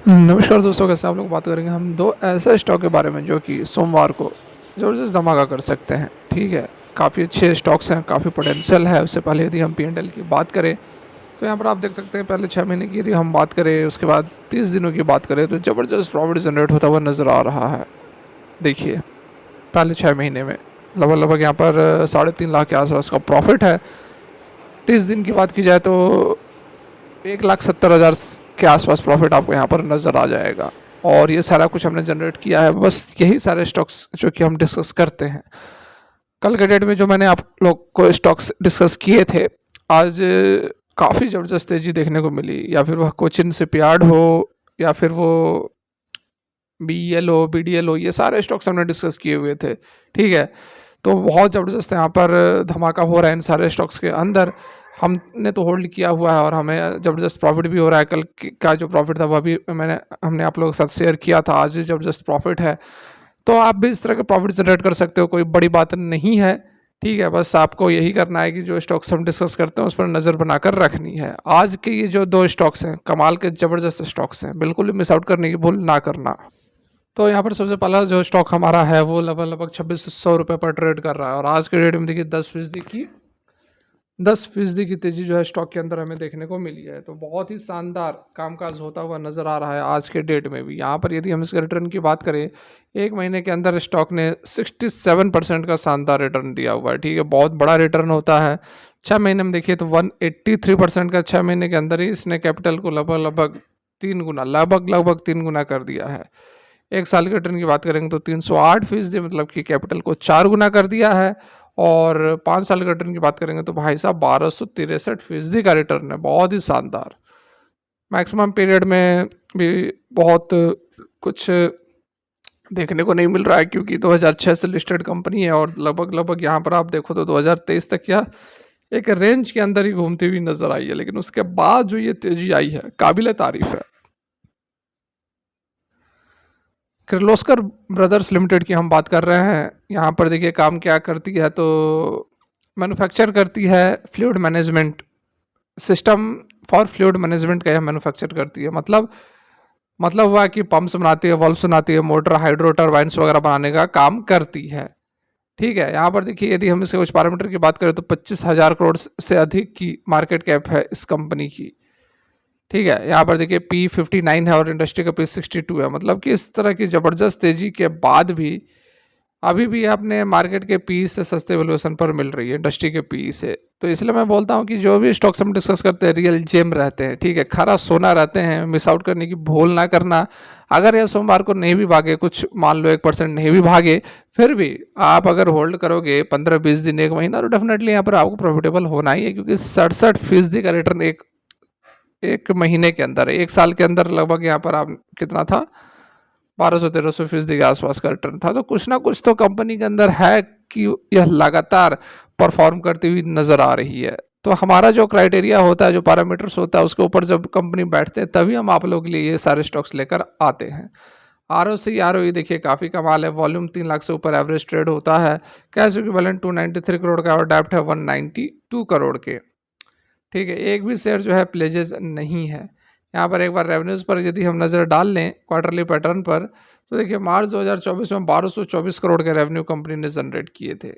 नमस्कार दोस्तों, कैसे आप लोग। बात करेंगे हम दो ऐसे स्टॉक के बारे में जो कि सोमवार को ज़बरदस्त धमाका कर सकते हैं। ठीक है, काफ़ी अच्छे स्टॉक्स हैं, काफ़ी पोटेंशियल है। उससे पहले यदि हम P&L की बात करें तो यहाँ पर आप देख सकते हैं, पहले 6 महीने की यदि हम बात करें, उसके बाद 30 दिनों की बात करें तो ज़बरदस्त प्रॉफिट जनरेट होता हुआ नज़र आ रहा है। देखिए, पहले 6 महीने में लगभग लगभग यहाँ पर 3.5 लाख के आसपास का प्रॉफिट है। 30 दिन की बात की जाए तो 1,70,000 के आसपास प्रॉफिट आपको यहाँ पर नज़र आ जाएगा। और ये सारा कुछ हमने जनरेट किया है, बस यही सारे स्टॉक्स जो कि हम डिस्कस करते हैं। कल के डेट में जो मैंने आप लोग को स्टॉक्स डिस्कस किए थे, आज काफ़ी ज़बरदस्त तेज़ी देखने को मिली। या फिर वह कोचिन शिपयार्ड हो, या फिर वो BEL हो, BDL हो, ये सारे स्टॉक्स हमने डिस्कस किए हुए थे। ठीक है, तो बहुत ज़बरदस्त यहाँ पर धमाका हो रहा है इन सारे स्टॉक्स के अंदर। हमने तो होल्ड किया हुआ है और हमें ज़बरदस्त प्रॉफिट भी हो रहा है। कल का जो प्रॉफिट था वह भी हमने आप लोगों के साथ शेयर किया था। आज भी ज़बरदस्त प्रॉफिट है, तो आप भी इस तरह के प्रॉफिट जनरेट कर सकते हो। कोई बड़ी बात नहीं है। ठीक है, बस आपको यही करना है कि जो स्टॉक्स हम डिस्कस करते हैं उस पर नज़र बनाकर रखनी है। आज के ये जो दो स्टॉक्स हैं, कमाल के ज़बरदस्त स्टॉक्स हैं, बिल्कुल भी मिस आउट करने की भूल ना करना। तो यहाँ पर सबसे पहला जो स्टॉक हमारा है वो लगभग लगभग 2600 रुपये पर ट्रेड कर रहा है। और आज के डेट में देखिए 10% की तेज़ी जो है स्टॉक के अंदर हमें देखने को मिली है। तो बहुत ही शानदार कामकाज होता हुआ नज़र आ रहा है आज के डेट में भी। यहाँ पर यदि हम इसके रिटर्न की बात करें, 1 महीने के अंदर स्टॉक ने 67% का शानदार रिटर्न दिया हुआ है। ठीक है, बहुत बड़ा रिटर्न होता है। 6 महीने में देखिए तो 183% का 6 महीने के अंदर ही इसने कैपिटल को लगभग लगभग 3 गुना कर दिया है। 1 साल के रिटर्न की बात करेंगे तो 308%, मतलब कि कैपिटल को 4 गुना कर दिया है। और 5 साल के रिटर्न की बात करेंगे तो भाई साहब 1263% का रिटर्न है, बहुत ही शानदार। मैक्सिमम पीरियड में भी बहुत कुछ देखने को नहीं मिल रहा है, क्योंकि 2006 से लिस्टेड कंपनी है और लगभग लगभग यहाँ पर आप देखो तो 2023 तक या एक रेंज के अंदर ही घूमती हुई नजर आई है। लेकिन उसके बाद जो ये तेजी आई है, काबिल तारीफ है। किर्लोस्कर ब्रदर्स लिमिटेड की हम बात कर रहे हैं। यहाँ पर देखिए काम क्या करती है, तो मैन्युफैक्चर करती है fluid management system for fluid management का। यह मैन्युफैक्चर करती है, मतलब हुआ कि पंप्स बनाती है, वॉल्व्स बनाती है, मोटर, हाइड्रो टरबाइंस वगैरह बनाने का काम करती है। ठीक है, यहाँ पर देखिए यदि हम इसके कुछ पैरामीटर की बात करें तो 25,000 करोड़ से अधिक की मार्केट कैप है इस कंपनी की। ठीक है, यहाँ पर देखिए P59 है और इंडस्ट्री का P62 है। मतलब कि इस तरह की ज़बरदस्त तेज़ी के बाद भी अभी भी अपने मार्केट के पी से सस्ते वैल्यूएशन पर मिल रही है, इंडस्ट्री के पी से। तो इसलिए मैं बोलता हूँ कि जो भी स्टॉक्स हम डिस्कस करते हैं रियल जेम रहते हैं। ठीक है, खरा सोना रहते हैं, मिस आउट करने की भूल ना करना। अगर यह सोमवार को नहीं भी भागे, कुछ मान लो 1% नहीं भी भागे, फिर भी आप अगर होल्ड करोगे 15-20 दिन, 1 महीना, तो डेफिनेटली यहाँ पर आपको प्रॉफिटेबल होना ही है। क्योंकि 67% का रिटर्न एक महीने के अंदर, 1 साल के अंदर लगभग यहाँ पर आप कितना था, 1200-1300% के आसपास का रिटर्न था। तो कुछ ना कुछ तो कंपनी के अंदर है कि यह लगातार परफॉर्म करती हुई नजर आ रही है। तो हमारा जो क्राइटेरिया होता है, जो पैरामीटर्स होता है, उसके ऊपर जब कंपनी बैठते हैं तभी हम आप लोगों के लिए ये सारे स्टॉक्स लेकर आते हैं। ROC देखिए काफ़ी कमाल है। वॉल्यूम 3 लाख से ऊपर एवरेज ट्रेड होता है। कैश इक्विवेलेंट 293 करोड़ का और डेप्ट है 192 करोड़ के। ठीक है, एक भी शेयर जो है प्लेजेस नहीं है। यहाँ पर एक बार रेवेन्यूज़ पर यदि हम नज़र डाल लें क्वार्टरली पैटर्न पर, तो देखिए मार्च 2024 में 1224 करोड़ के रेवेन्यू कंपनी ने जनरेट किए थे।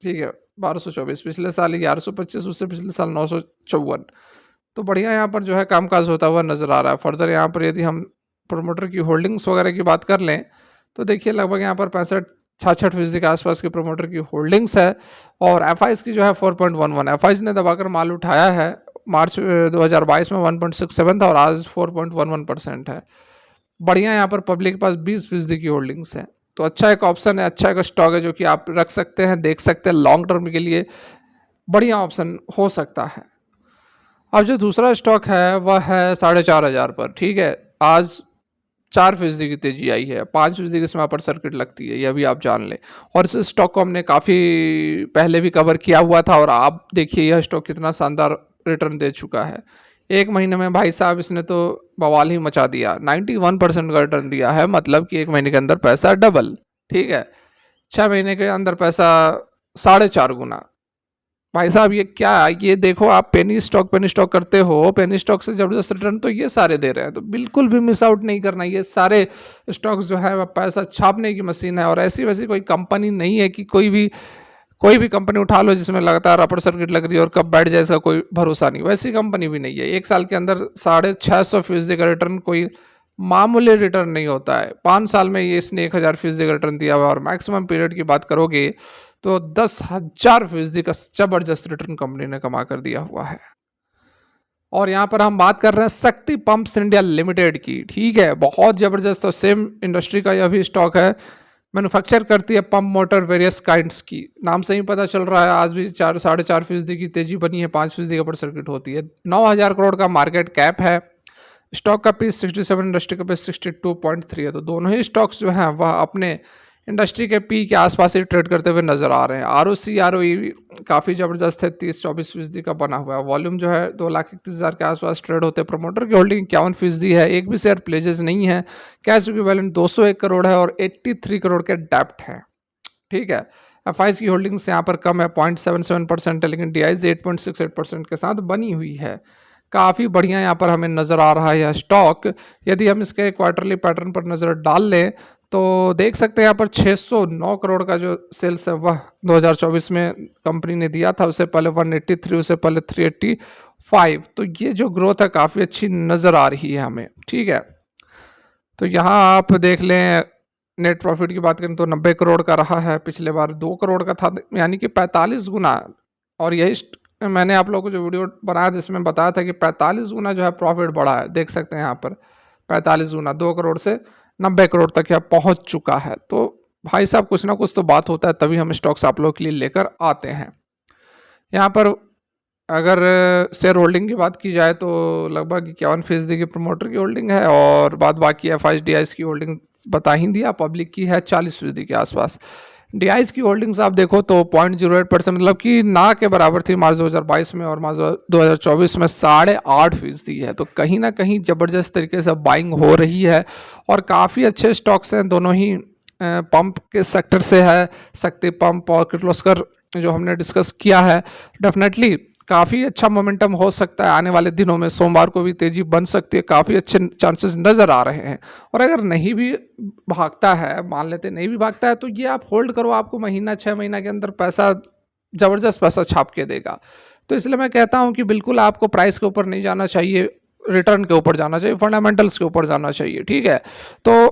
ठीक है, 1224, पिछले साल 1125, उससे पिछले साल 954। तो बढ़िया यहाँ पर जो है कामकाज होता हुआ नज़र आ रहा है। फर्दर यहाँ पर यदि हम प्रोमोटर की होल्डिंग्स वगैरह की बात कर लें तो देखिए लगभग यहाँ पर 65-66% के आसपास के प्रोमोटर की होल्डिंग्स है। और एफ की जो है 4.11, एफ ने दबाकर माल उठाया है। मार्च 2022 में 1.67 था और आज 4.11% है। बढ़िया, यहाँ पर पब्लिक के पास 20% की होल्डिंग्स है। तो अच्छा एक ऑप्शन है, अच्छा एक स्टॉक है जो कि आप रख सकते हैं, देख सकते हैं, लॉन्ग टर्म के लिए बढ़िया ऑप्शन हो सकता है। अब जो दूसरा स्टॉक है वह है 4,500 पर। ठीक है, आज 4% की तेजी आई है, 5% की इसमें अपर सर्किट लगती है, यह भी आप जान लें। और इस स्टॉक को हमने काफ़ी पहले भी कवर किया हुआ था और आप देखिए यह स्टॉक कितना शानदार रिटर्न दे चुका है। 1 महीने में भाई साहब इसने तो बवाल ही मचा दिया, 91% का रिटर्न दिया है। मतलब कि 1 महीने के अंदर पैसा डबल। ठीक है, 6 महीने के अंदर पैसा 4.5 गुना। भाई साहब ये क्या, ये देखो आप पेनी स्टॉक करते हो, पेनी स्टॉक से ज़बरदस्त रिटर्न तो ये सारे दे रहे हैं, तो बिल्कुल भी मिस आउट नहीं करना। ये सारे स्टॉक्स जो है वह पैसा छापने की मशीन है, और ऐसी वैसी कोई कंपनी नहीं है कि कोई भी कंपनी उठा लो जिसमें लगातार अपर सर्किट लग रही है और कब बैठ जाए इसका कोई भरोसा नहीं, वैसी कंपनी भी नहीं है। एक साल के अंदर 650% का रिटर्न कोई मामूली रिटर्न नहीं होता है। 5 साल में ये इसने 1000% का रिटर्न दिया हुआ है, और मैक्सिमम पीरियड की बात करोगे तो 10,000% का जबरदस्त रिटर्न कंपनी ने कमा कर दिया हुआ है। और यहाँ पर हम बात कर रहे हैं शक्ति पंप्स इंडिया लिमिटेड की, ठीक है, बहुत जबरदस्त और सेम इंडस्ट्री का यह भी स्टॉक है। मैन्युफैक्चर करती है पंप मोटर वेरियस काइंड्स की, नाम से ही पता चल रहा है। आज भी 4-4.5% की तेजी बनी है, 5% अपर सर्किट होती है। 9,000 करोड़ का मार्केट कैप है। स्टॉक का पीस 67, इंडस्ट्री का पीस 62.3 है। तो दोनों ही स्टॉक्स जो हैं वह अपने इंडस्ट्री के पी के आसपास ही ट्रेड करते हुए नजर आ रहे हैं। ROE काफ़ी ज़बरदस्त है, 30-24% का बना हुआ है। वॉल्यूम जो है 2,31,000 के आसपास ट्रेड होते हैं। प्रमोटर की होल्डिंग 51% है, एक भी शेयर प्लेजेस नहीं है। कैश इक्विवेलेंट 201 करोड़ है और 83 करोड़ के डेप्ट हैं, ठीक है। FIs की होल्डिंग्स यहाँ पर कम है, 0.77% है, लेकिन DIs 8.68% के साथ बनी हुई है। काफ़ी बढ़िया यहाँ पर हमें नज़र आ रहा है यह स्टॉक। यदि हम इसके क्वार्टरली पैटर्न पर नज़र डाल लें तो देख सकते हैं यहाँ पर 609 करोड़ का जो सेल्स है वह 2024 में कंपनी ने दिया था। उससे पहले 183, उससे पहले 385। तो ये जो ग्रोथ है काफ़ी अच्छी नज़र आ रही है हमें, ठीक है। तो यहाँ आप देख लें, नेट प्रॉफिट की बात करें तो 90 करोड़ का रहा है, पिछले बार 2 करोड़ का था, यानी कि 45 गुना। और यही मैंने आप लोगों को जो वीडियो बनाया था इसमें बताया था कि 45 गुना जो है प्रॉफिट बढ़ा है। देख सकते हैं यहाँ पर 45 गुना, 2 करोड़ से 90 करोड़ तक यह पहुँच चुका है। तो भाई साहब कुछ ना कुछ तो बात होता है, तभी हम स्टॉक्स आप लोगों के लिए लेकर आते हैं। यहाँ पर अगर शेयर होल्डिंग की बात की जाए तो लगभग 51% की प्रमोटर की होल्डिंग है, और बाद बाकी FIs DIs की होल्डिंग बता ही दिया। पब्लिक की है 40% के आसपास। DIs की होल्डिंग्स आप देखो तो 0.08%, मतलब कि ना के बराबर थी मार्च 2022 में, और मार्च 2024 में 8.5% है। तो कहीं ना कहीं ज़बरदस्त तरीके से बाइंग हो रही है, और काफ़ी अच्छे स्टॉक्स हैं दोनों ही पंप के सेक्टर से है। शक्ति पंप और किर्लोस्कर जो हमने डिस्कस किया है, डेफिनेटली काफ़ी अच्छा मोमेंटम हो सकता है आने वाले दिनों में। सोमवार को भी तेज़ी बन सकती है, काफ़ी अच्छे चांसेस नज़र आ रहे हैं। और अगर नहीं भी भागता है, मान लेते नहीं भी भागता है, तो ये आप होल्ड करो, आपको महीना 6 महीना के अंदर पैसा, ज़बरदस्त पैसा छाप के देगा। तो इसलिए मैं कहता हूँ कि बिल्कुल आपको प्राइस के ऊपर नहीं जाना चाहिए, रिटर्न के ऊपर जाना चाहिए, फंडामेंटल्स के ऊपर जाना चाहिए, ठीक है। तो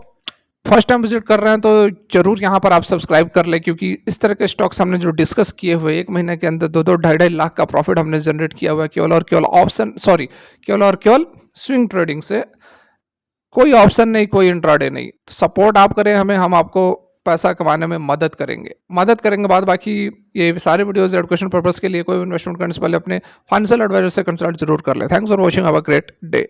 फर्स्ट टाइम विजिट कर रहे हैं तो जरूर यहाँ पर आप सब्सक्राइब कर लें, क्योंकि इस तरह के स्टॉक्स हमने जो डिस्कस किए हुए, 1 महीने के अंदर 2-2, 2.5 लाख का प्रॉफिट हमने जनरेट किया हुआ है, केवल और केवल स्विंग ट्रेडिंग से। कोई ऑप्शन नहीं, कोई इंट्राडे नहीं। तो सपोर्ट आप करें हमें, हम आपको पैसा कमाने में मदद करेंगे। बाद बाकी ये सारे वीडियोज एजुकेशन पर्पस के लिए, कोई इन्वेस्टमेंट करने से पहले अपने फाइनेंशियल एडवाइजर से कंसल्ट जरूर कर ले। Thanks for watching, have a great day.